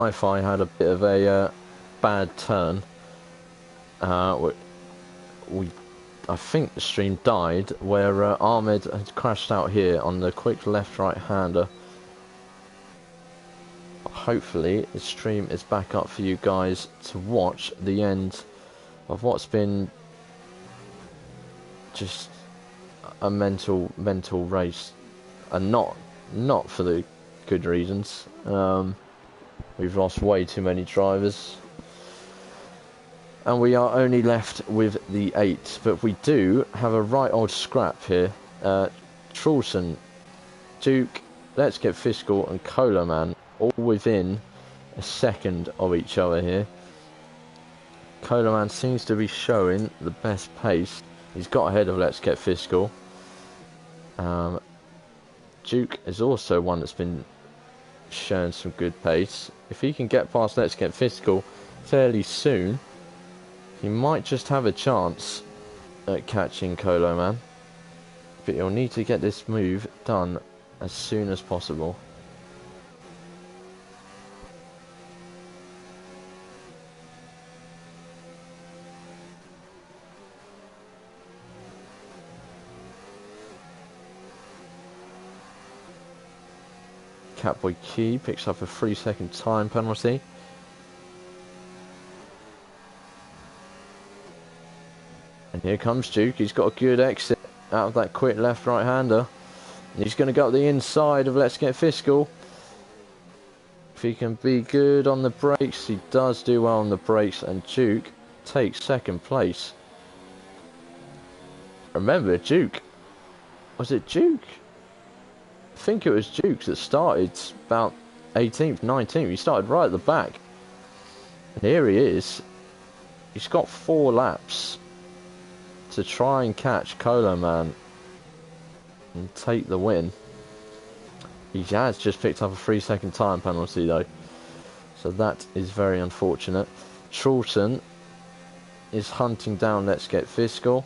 S1.5 had a bit of a bad turn. I think the stream died where Ahmed had crashed out here on the quick left-right hander. Hopefully the stream is back up for you guys to watch the end of what's been just a mental race, and not for the good reasons. We've lost way too many drivers, and we are only left with the 8, but we do have a right old scrap here. Trulson, Duke, Let's Get Fiscal and Cola Man all within a second of each other here. Cola Man seems to be showing the best pace. He's got ahead of Let's Get Fiscal. Duke is also one that's been showing some good pace. If he can get past Let's Get Fiscal fairly soon, he might just have a chance at catching Colo Man. But he'll need to get this move done as soon as possible. Catboy Key picks up a 3-second time penalty. And here comes Duke. He's got a good exit out of that quick left-right hander. And he's going to go up the inside of Let's Get Fiscal. If he can be good on the brakes, he does do well on the brakes, and Duke takes second place. Remember, Duke. Was it Duke? I think it was Duke that started about 18th, 19th. He started right at the back. And here he is. He's got 4 laps to try and catch Colo Man and take the win. He has just picked up a 3-second time penalty though, so that is very unfortunate. Trulson is hunting down Let's Get Fiscal.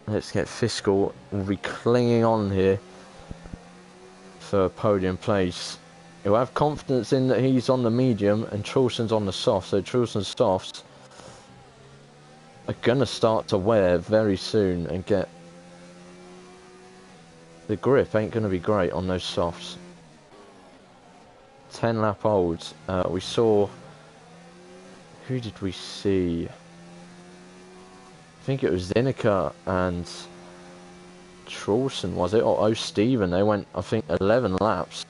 Let's Get Fiscal will be clinging on here for a podium place. He'll have confidence in that he's on the medium and Trulson's on the soft, so Trulson's softs are gonna start to wear very soon and get the grip ain't gonna be great on those softs. 10 lap olds. We saw, who did we see? I think it was Zinica and Trulson, was it? Or Stephen. They went, I think, 11 laps.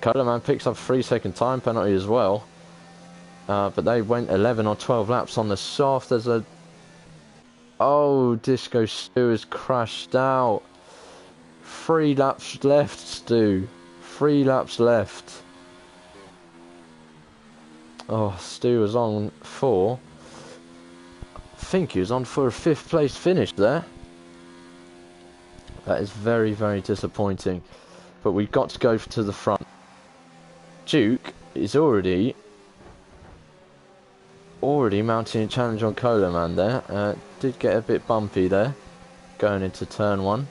Coleman picks up a 3-second time penalty as well. But they went 11 or 12 laps on the soft. There's a... Oh, Disco Stu has crashed out. 3 laps left, Stu. 3 laps left. Oh, Stu was on 4. I think he was on for a 5th place finish there. That is very, very disappointing. But we've got to go to the front. Duke is already mounting a challenge on Cola Man there. Did get a bit bumpy there, going into turn 1.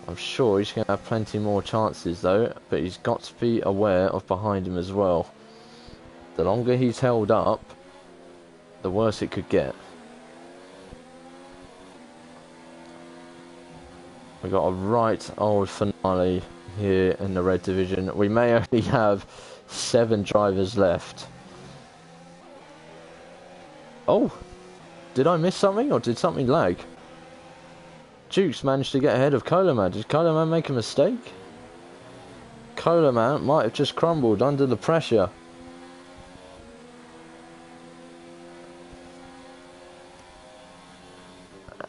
I'm sure he's going to have plenty more chances though, but he's got to be aware of behind him as well. The longer he's held up, the worse it could get. We got a right old finale here in the red division. We may only have 7 drivers left. Oh, did I miss something or did something lag? Duke's managed to get ahead of Cola Man. Did Cola Man make a mistake? Cola Man might have just crumbled under the pressure.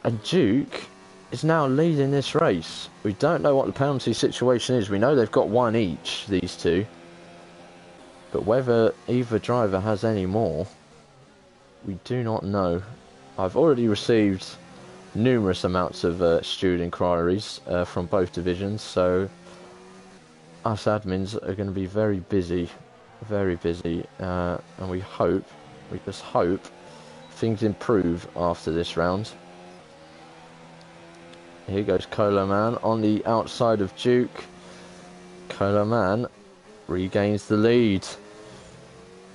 And Duke is now leading this race. We don't know what the penalty situation is. We know they've got 1 each, these two. But whether either driver has any more, we do not know. I've already received numerous amounts of steward inquiries from both divisions, so us admins are going to be very busy, and we just hope things improve after this round. Here goes Cola Man on the outside of Duke. Colo Man regains the lead.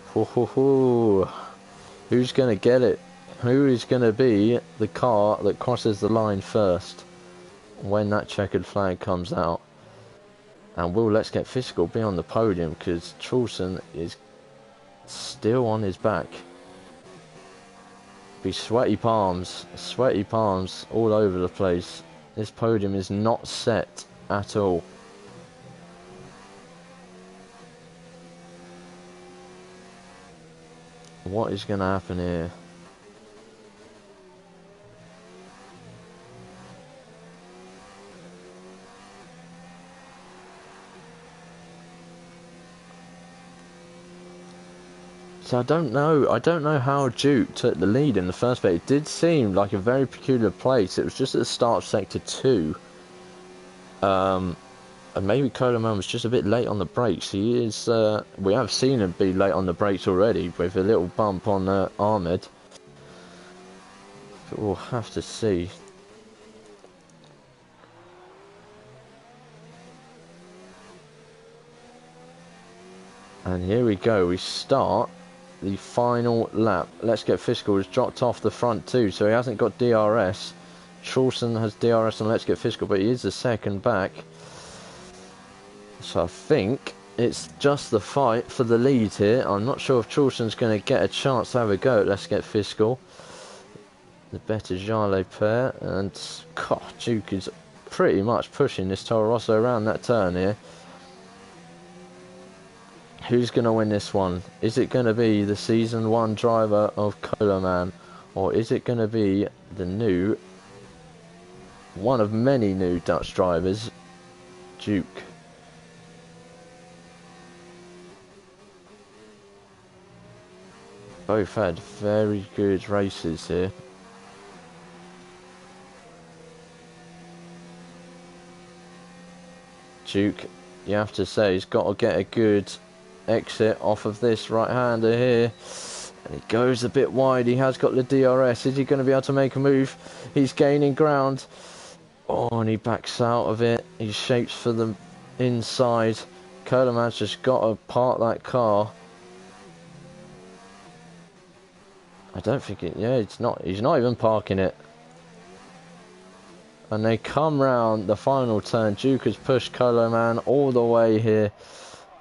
Ho ho ho. Who's going to get it? Who is going to be the car that crosses the line first when that checkered flag comes out? And will Let's Get Physical be on the podium, because Chulson is still on his back. Be sweaty palms all over the place. This podium is not set at all. What is going to happen here? So I don't know how Duke took the lead in the first place. It did seem like a very peculiar place. It was just at the start of Sector 2. And maybe Coleman was just a bit late on the brakes. He is, we have seen him be late on the brakes already with a little bump on Ahmed. But we'll have to see. And here we go, we start the final lap. Let's Get Physical has dropped off the front too, so he hasn't got DRS. Chulson has DRS on Let's Get Physical, but he is the second back. So I think it's just the fight for the lead here. I'm not sure if Chulson's going to get a chance to have a go at Let's Get Physical. The better Jale pair, and God, Duke is pretty much pushing this Toro Rosso around that turn here. Who's going to win this one? Is it going to be the Season 1 driver of Coleman, or is it going to be the one of many new Dutch drivers, Duke? Both had very good races here. Duke, you have to say, he's got to get a good exit off of this right-hander here. And he goes a bit wide. He has got the DRS. Is he going to be able to make a move? He's gaining ground. Oh, and he backs out of it. He shapes for the inside. Coleman's just got to park that car. I don't think it... Yeah, it's not. He's not even parking it. And they come round the final turn. Duke has pushed Coleman all the way here.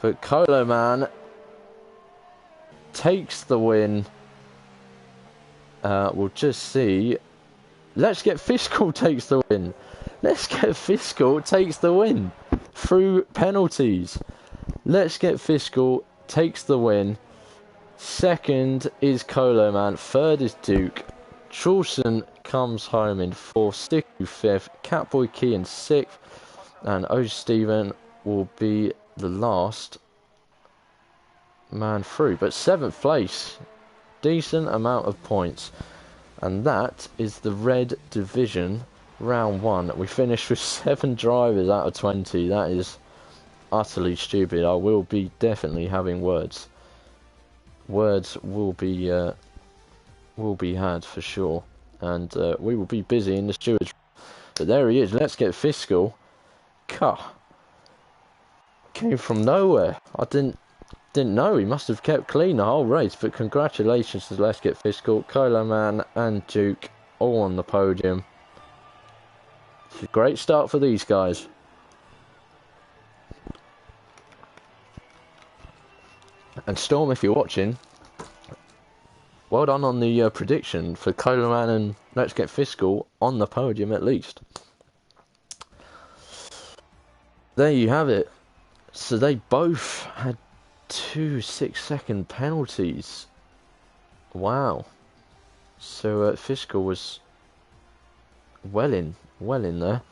But Coleman takes the win. We'll just see. Let's Get Physical takes the win. Let's Get Physical takes the win through penalties. Let's Get Physical takes the win. Second is Coleman. Third is Duke. Chulson comes home in fourth. Sticky fifth. Catboy Key in sixth. And O. Stephen will be the last man through. But seventh place. Decent amount of points. And that is the Red Division round 1. We finished with 7 drivers out of 20. That is utterly stupid. I will be definitely having words. Words will be had for sure, and we will be busy in the stewards. But there he is. Let's Get Physical. Came from nowhere. I didn't know. He must have kept clean the whole race. But congratulations to Let's Get Physical, Coleman and Duke all on the podium. It's a great start for these guys. And Storm, if you're watching, well done on the prediction for Coleman and Let's Get Physical on the podium at least. There you have it. So they both had 2 6-second penalties. Wow. So Physical was well in there.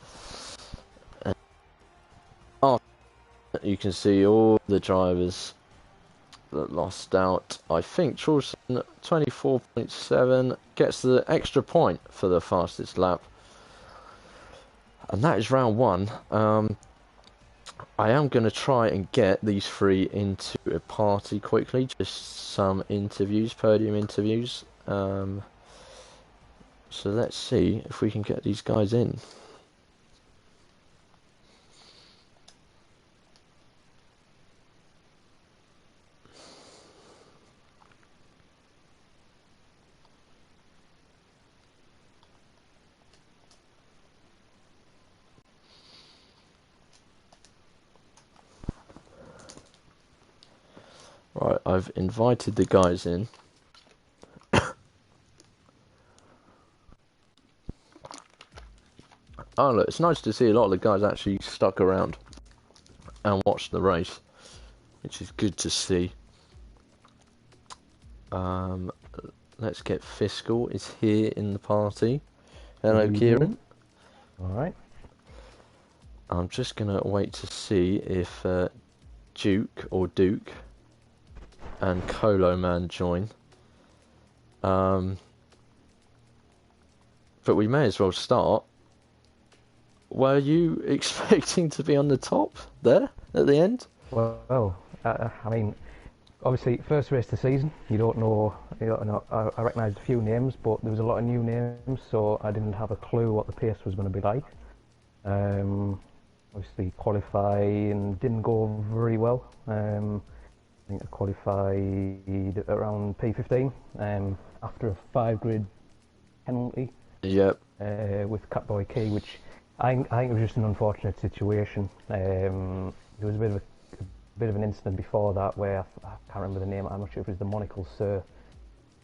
Oh, you can see all the drivers that lost out. I think Chulson 24.7 gets the extra point for the fastest lap, and that is round 1. I am going to try and get these 3 into a party quickly, just some interviews, podium interviews. So let's see if we can get these guys in. Right, I've invited the guys in. Oh look, it's nice to see a lot of the guys actually stuck around and watched the race, which is good to see. Let's get Fiscal is here in the party. Hello, Kieran. Alright. I'm just gonna wait to see if Duke and Colo Man join. But we may as well start. Were you expecting to be on the top there at the end? Well, I mean, obviously, first race of the season, you don't know. I recognised a few names, but there was a lot of new names, so I didn't have a clue what the pace was going to be like. Obviously, qualifying didn't go very well. I think I qualified around P15 after a 5-grid penalty. Yep. With Catboy Key, which I think it was just an unfortunate situation. There was a bit of an incident before that where I can't remember the name. I'm not sure if it was the monocle sir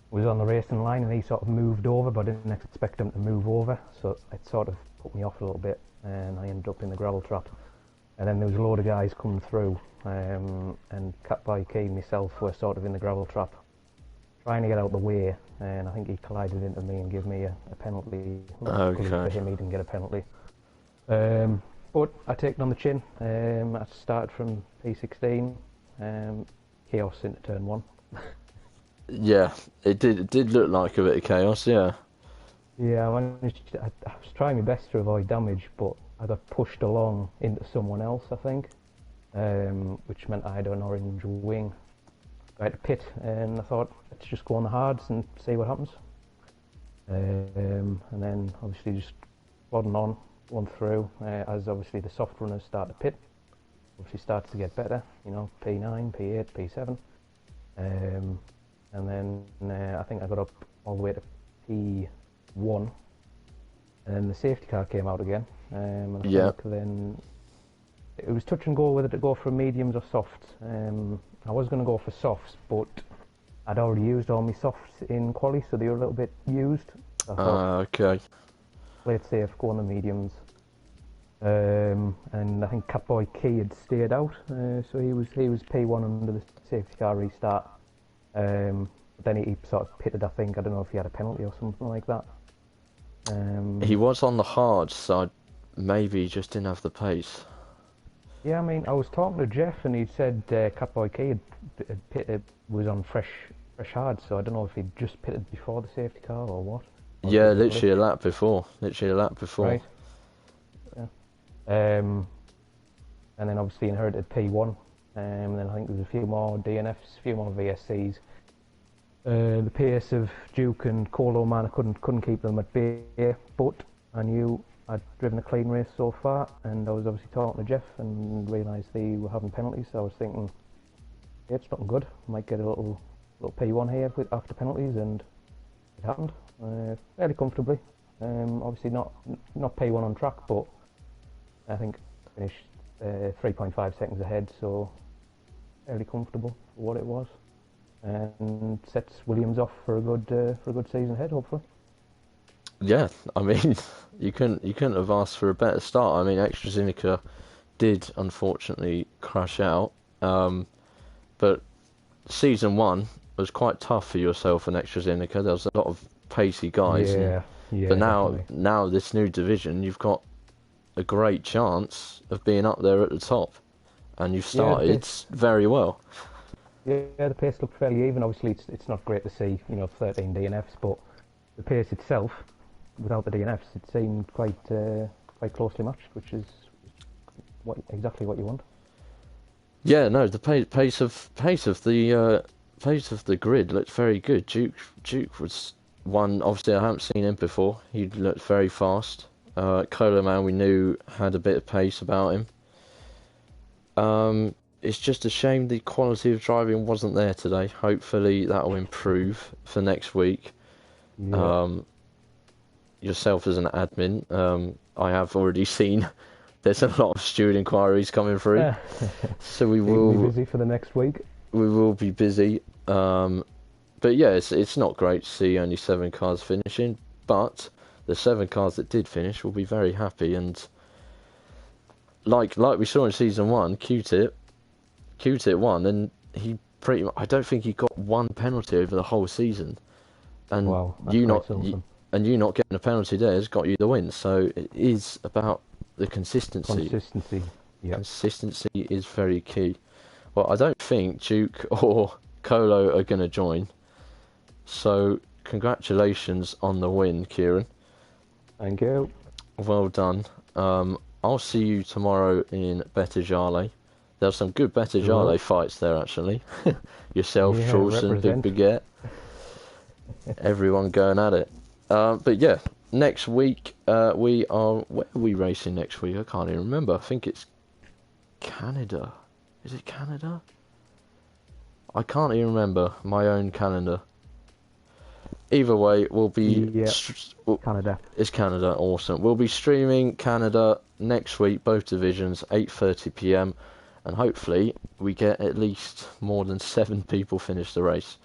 was on the racing line and he sort of moved over, but I didn't expect him to move over, so it sort of put me off a little bit, and I ended up in the gravel trap. And then there was a load of guys coming through, and Catboy Key and myself were sort of in the gravel trap, trying to get out the way, and I think he collided into me and gave me a penalty. Okay. For him, he didn't get a penalty. But I take it on the chin. I started from P16, chaos into turn 1. Yeah, it did look like a bit of chaos, yeah. Yeah, I was trying my best to avoid damage, but I got pushed along into someone else, I think, which meant I had an orange wing. I had to pit, and I thought, let's just go on the hards and see what happens. And then obviously just plodding on, one through, as obviously the soft runners start to pit. Obviously starts to get better, you know, P9, P8, P7. And then I think I got up all the way to P1. And then the safety car came out again. And I think then it was touch and go whether to go for mediums or softs. I was going to go for softs, but I'd already used all my softs in quali, so they were a little bit used. Okay. Play it safe, go on the mediums. And I think Catboy Key had stayed out, so he was P1 under the safety car restart. But then he sort of pitted, I think. I don't know if he had a penalty or something like that. He was on the hard side, maybe he just didn't have the pace. Yeah, I mean, I was talking to Jeff and he said Catboy Key was on fresh hard, so I don't know if he'd just pitted before the safety car or what. Yeah, literally a lap before. Right. Yeah. And then obviously inherited P1, and then I think there was a few more DNFs, a few more VSCs. The pace of Duke and Colo, man, I couldn't keep them at bay, but I knew I'd driven a clean race so far, and I was obviously talking to Jeff and realised they were having penalties, so I was thinking, yeah, it's looking good. Might get a little P1 here after penalties, and it happened fairly comfortably. Obviously not P1 on track, but I think finished 3.5 seconds ahead, so fairly comfortable for what it was, and sets Williams off for a good season ahead, hopefully. Yeah, I mean, you couldn't have asked for a better start. I mean, AstraZeneca did unfortunately crash out, but season 1 was quite tough for yourself and AstraZeneca. There was a lot of pacey guys. Yeah. But Definitely. now this new division, you've got a great chance of being up there at the top, and you've started very well. Yeah, the pace looked fairly even. Obviously, it's not great to see, 13 DNFs, but the pace itself, without the DNFs, it seemed quite closely matched, which is exactly what you want. Yeah, no, the pace of the grid looked very good. Duke was one. Obviously, I haven't seen him before. He looked very fast. Colo Man, we knew, had a bit of pace about him. It's just a shame the quality of driving wasn't there today. Hopefully that'll improve for next week. Yeah. Yourself as an admin, I have already seen there's a lot of steward inquiries coming through. So we will be busy for the next week. we will be busy. But yeah, it's not great to see only 7 cars finishing, but the 7 cars that did finish will be very happy. And like we saw in season 1, Q-Tip won, and he pretty much, I don't think he got one penalty over the whole season. And Wow, that's you quite not awesome. you not getting a penalty there has got you the win. So it is about the consistency. Consistency. Yeah. Consistency is very key. Well, I don't think Duke or Colo are going to join. So congratulations on the win, Kieran. Thank you. Well done. I'll see you tomorrow in Bettajale. There's some good Bettajale fights there, actually. Yourself, Yeah, Charleston, Big represent. Baguette. Everyone going at it. But yeah, next week we are... Where are we racing next week? I can't even remember. I think it's Canada. Is it Canada? I can't even remember my own calendar. Either way, we'll be... Yeah, Canada. It's Canada, awesome. We'll be streaming Canada next week, both divisions, 8:30 PM, and hopefully we get at least more than 7 people finish the race.